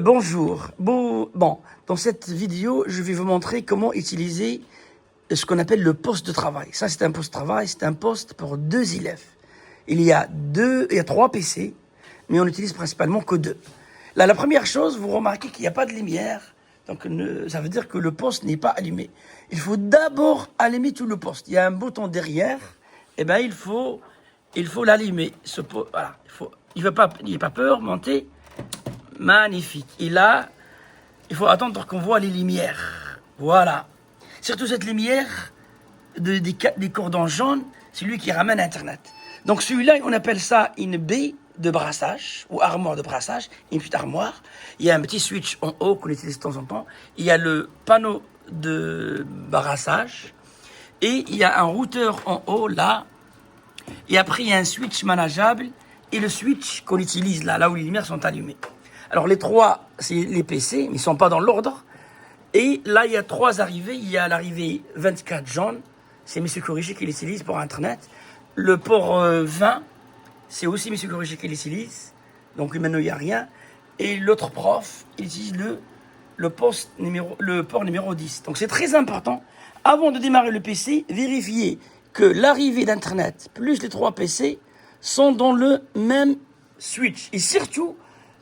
Bonjour. Bon, dans cette vidéo, je vais vous montrer comment utiliser ce qu'on appelle le poste de travail. Ça, c'est un poste de travail, c'est un poste pour 2 élèves. Il y a 3 PC, mais on n'utilise principalement que 2. Là, la première chose, vous remarquez qu'il n'y a pas de lumière, donc ça veut dire que le poste n'est pas allumé. Il faut d'abord allumer tout le poste. Il y a un bouton derrière, et ben il faut l'allumer. Voilà, il n'ait pas peur, monter. Magnifique. Et là, il faut attendre qu'on voit les lumières. Voilà. Surtout cette lumière des cordons jaunes, c'est lui qui ramène Internet. Donc celui-là, on appelle ça une baie de brassage ou armoire de brassage, une petite armoire. Il y a un petit switch en haut qu'on utilise de temps en temps. Il y a le panneau de brassage et il y a un routeur en haut là. Et après, il y a un switch manageable et le switch qu'on utilise là où les lumières sont allumées. Alors les 3, c'est les PC, mais ils ne sont pas dans l'ordre. Et là, il y a 3 arrivées. Il y a l'arrivée 24 jaune, c'est M. Corrigé qui l'utilise pour Internet. Le port 20, c'est aussi M. Corrigé qui l'utilise. Donc maintenant, il n'y a rien. Et l'autre prof, il utilise le port numéro 10. Donc c'est très important. Avant de démarrer le PC, vérifiez que l'arrivée d'Internet plus les 3 PC sont dans le même switch. Et surtout,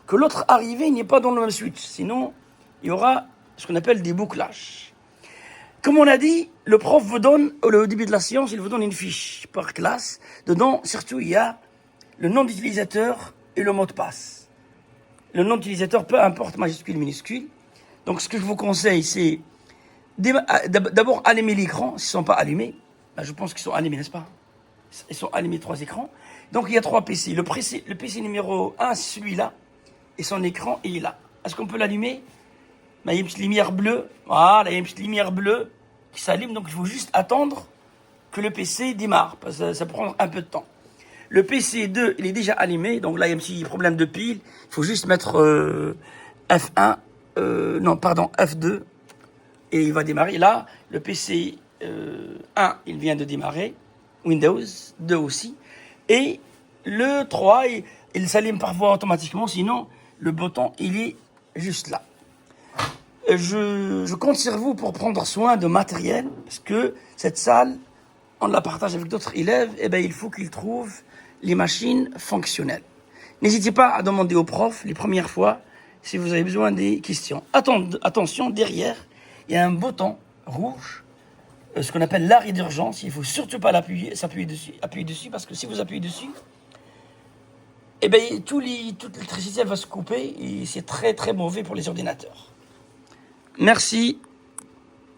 que l'autre arrivée n'est pas dans le même switch. Sinon, il y aura ce qu'on appelle des bouclages. Comme on a dit, le prof vous donne, au début de la séance, il vous donne une fiche par classe. Dedans, surtout, il y a le nom d'utilisateur et le mot de passe. Le nom d'utilisateur, peu importe, majuscule, minuscule. Donc, ce que je vous conseille, c'est d'abord allumer l'écran, s'ils ne sont pas allumés. Ben, je pense qu'ils sont allumés, n'est-ce pas? Ils sont allumés 3 écrans. Donc, il y a 3 PC. Le PC numéro 1, c'est celui-là. Et son écran est là. Est-ce qu'on peut l'allumer? Il y a une petite lumière bleue. Voilà, il y a une petite lumière bleue qui s'allume. Donc, il faut juste attendre que le PC démarre. Parce que ça prend un peu de temps. Le PC 2, il est déjà allumé. Donc là, il y a un petit problème de pile. Il faut juste mettre F1. F2. Et il va démarrer. Là, le PC 1, il vient de démarrer. Windows 2 aussi. Et le 3, il s'allume parfois automatiquement. Sinon, le bouton, il est juste là. Je compte sur vous pour prendre soin de matériel, parce que cette salle, on la partage avec d'autres élèves, et ben il faut qu'ils trouvent les machines fonctionnelles. N'hésitez pas à demander au prof les premières fois si vous avez besoin des questions. Attention, derrière, il y a un bouton rouge, ce qu'on appelle l'arrêt d'urgence. Il ne faut surtout pas s'appuyer dessus, parce que si vous appuyez dessus, eh bien, toute l'électricité va se couper et c'est très très mauvais pour les ordinateurs. Merci.